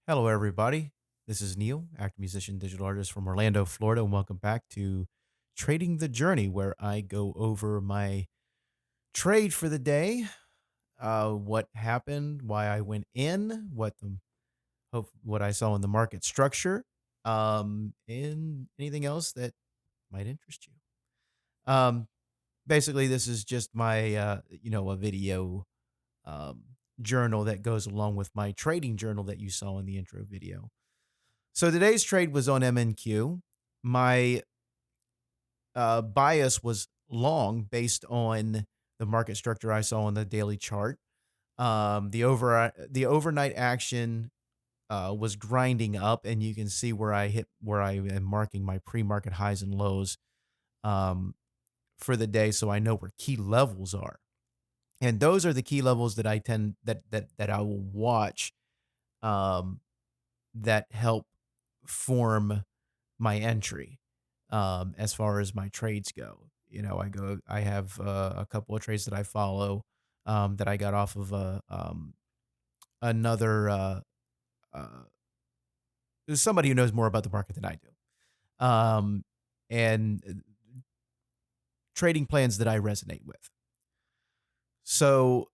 Hello, everybody. This is Neil, actor, musician, digital artist from Orlando, Florida, and welcome back to Trading the Journey, where I go over my trade for the day, what happened, why I went in, what I saw in the market structure, and anything else that might interest you. Um, Basically, this is just my a video um, journal that goes along with my trading journal that you saw in the intro video. So today's trade was on MNQ. My bias was long based on the market structure I saw on the daily chart. The overnight action was grinding up, and you can see where I am marking my pre-market highs and lows um, for the day, so I know where key levels are. And those are the key levels that I tend that I will watch um, that help form my entry as far as my trades go. I have a couple of trades that I follow that I got off of another uh, somebody who knows more about the market than I do, and trading plans that I resonate with. So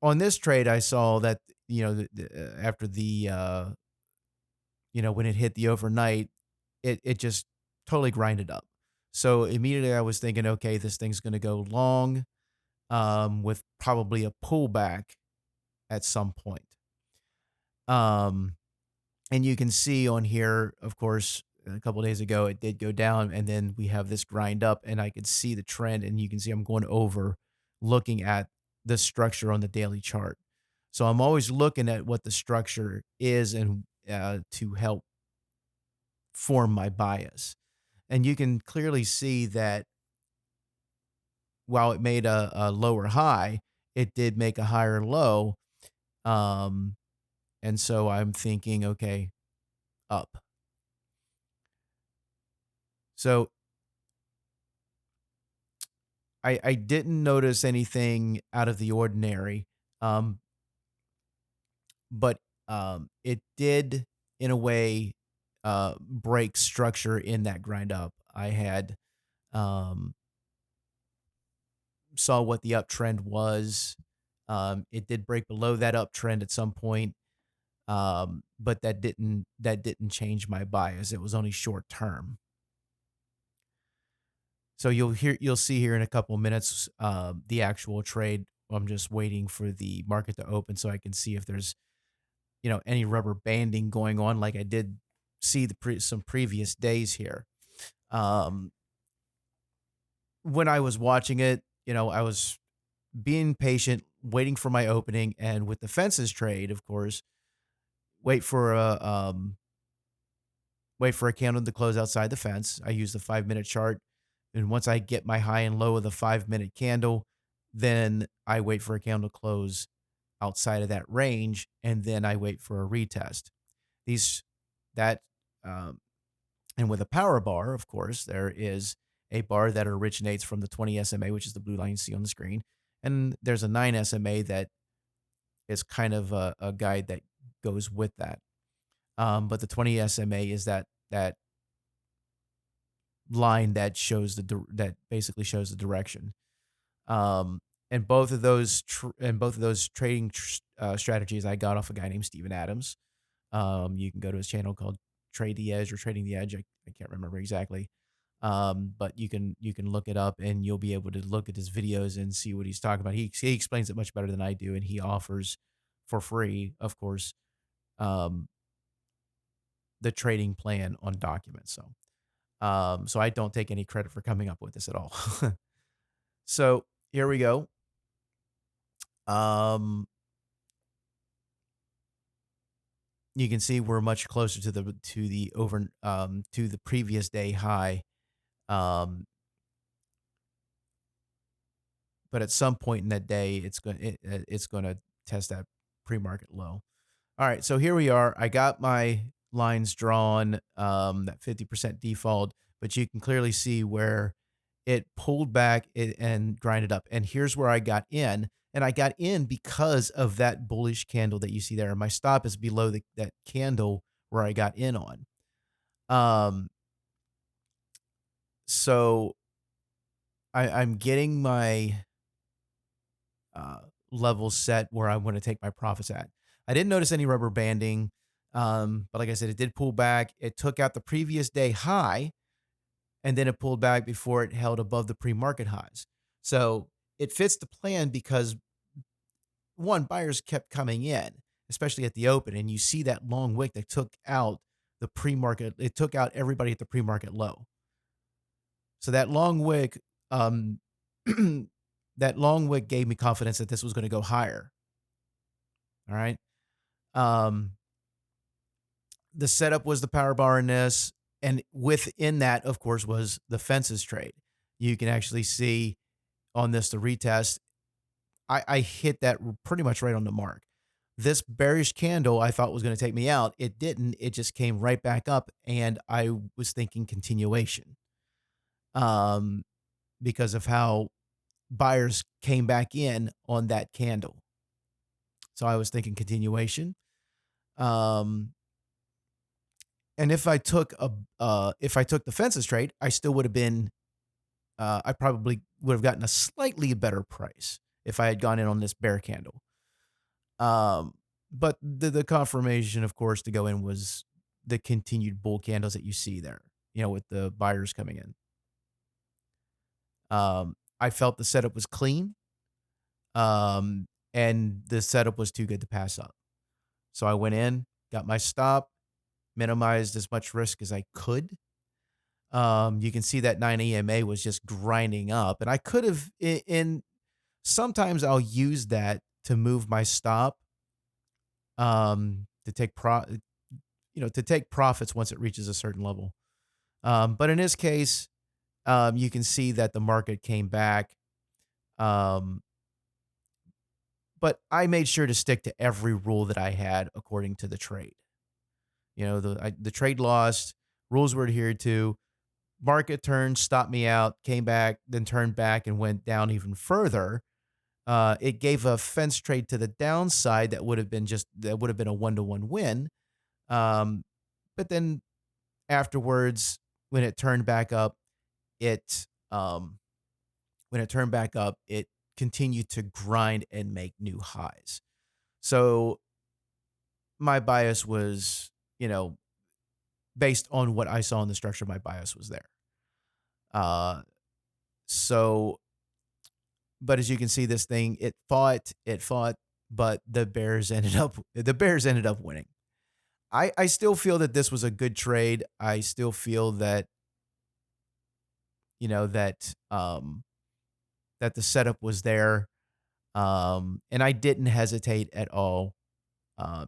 on this trade, I saw that after when it hit the overnight, it just totally grinded up. So immediately I was thinking, okay, this thing's going to go long, with probably a pullback at some point. Um, and you can see on here, of course, a couple of days ago, it did go down, and then we have this grind up, and I could see the trend, and you can see I'm going over, looking at the structure on the daily chart. So I'm always looking at what the structure is and to help form my bias. And you can clearly see that while it made a lower high, it did make a higher low. Um, and so I'm thinking, okay, up. So I didn't notice anything out of the ordinary, um, but it did, in a way, break structure in that grind up. I had um, saw what the uptrend was. It did break below that uptrend at some point, but that didn't change my bias. It was only short term. So you'll see here in a couple of minutes the actual trade. I'm just waiting for the market to open so I can see if there's any rubber banding going on, like I did see some previous days here. Um, when I was watching it, I was being patient, waiting for my opening, and with the fences trade, of course, wait for a wait for a candle to close outside the fence. I use the 5 minute chart. And once I get my high and low of the 5 minute candle, then I wait for a candle to close outside of that range. And then I wait for a retest. These, that, um, and with a power bar, of course, there is a bar that originates from the 20 SMA, which is the blue line you see on the screen. And there's a 9 SMA that is kind of a guide that goes with that. But the 20 SMA is that line that that basically shows the direction. Um, and both of those trading strategies I got off a guy named Steven Adams. You can go to his channel called Trade the Edge or Trading the Edge. I can't remember exactly. But you can look it up and you'll be able to look at his videos and see what he's talking about. He explains it much better than I do, and he offers for free, of course, um, the trading plan on documents. So I don't take any credit for coming up with this at all. So here we go. Um, you can see we're much closer to the previous day high. Um, but at some point in that day, it's going to test that pre-market low. All right, so here we are. I got my lines drawn, that 50% default, but you can clearly see where it pulled back and grinded up. And here's where I got in. And I got in because of that bullish candle that you see there. My stop is below that candle where I got in on. Um, so I'm getting my uh, level set where I want to take my profits at. I didn't notice any rubber banding, but like I said, it did pull back. It took out the previous day high, and then it pulled back before it held above the pre-market highs. So it fits the plan because one, buyers kept coming in, especially at the open, and you see that long wick that took out the pre-market. It took out everybody at the pre-market low. So that long wick, um, that long wick gave me confidence that this was going to go higher. All right. Um, the setup was the power bar in this, and within that, of course, was the fences trade. You can actually see on this the retest. I hit that pretty much right on the mark. This bearish candle I thought was going to take me out. It didn't. It just came right back up, and I was thinking continuation, um, because of how buyers came back in on that candle. So I was thinking continuation. Um, and if I took the fences trade, I still would have been I probably would have gotten a slightly better price if I had gone in on this bear candle. Um, but the confirmation, of course, to go in was the continued bull candles that you see there, with the buyers coming in. I felt the setup was clean, and the setup was too good to pass up. So I went in, got my stop, minimized as much risk as I could. You can see that 9 EMA was just grinding up, and I could have in sometimes I'll use that to move my stop, to take to take profits once it reaches a certain level. But in this case, you can see that the market came back. Um, but I made sure to stick to every rule that I had according to the trade. The trade lost, rules were adhered to. Market turned, stopped me out, came back, then turned back and went down even further. It gave a fence trade to the downside that would have been a 1-to-1 win. Um, but then afterwards, when it turned back up, it um, it continued to grind and make new highs. So my bias was, based on what I saw in the structure, my bias was there. Uh, so, but as you can see, this thing, it fought, but the Bears ended up winning. I still feel that this was a good trade. I still feel that, that the setup was there. And I didn't hesitate at all.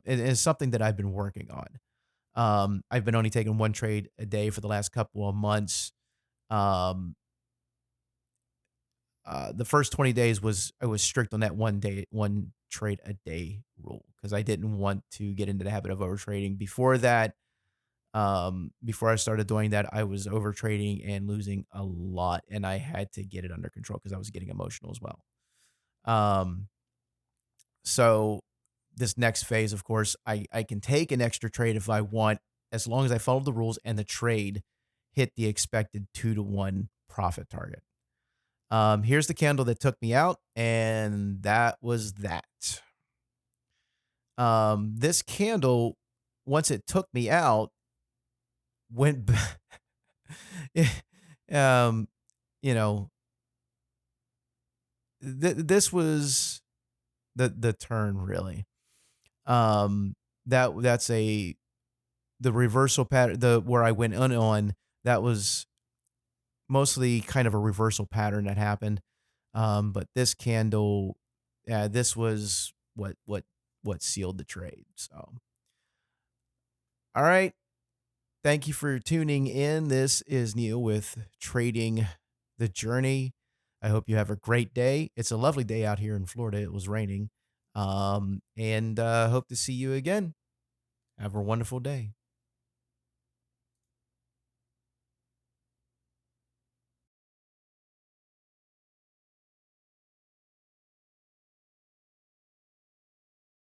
It's something that I've been working on. I've been only taking one trade a day for the last couple of months. Um, the first 20 days I was strict on that one trade a day rule because I didn't want to get into the habit of over trading. Before that, before I started doing that, I was over trading and losing a lot, and I had to get it under control because I was getting emotional as well. Um, so this next phase, of course, I can take an extra trade if I want, as long as I follow the rules and the trade hit the expected 2-to-1 profit target. Here's the candle that took me out, and that was that. This candle, once it took me out, went back. um, you know, this was the turn really. Um, that's the reversal pattern. The where I went on, that was mostly kind of a reversal pattern that happened. But this candle, yeah, this was what sealed the trade. So, all right. Thank you for tuning in. This is Neil with Trading the Journey. I hope you have a great day. It's a lovely day out here in Florida. It was raining. And hope to see you again. Have a wonderful day.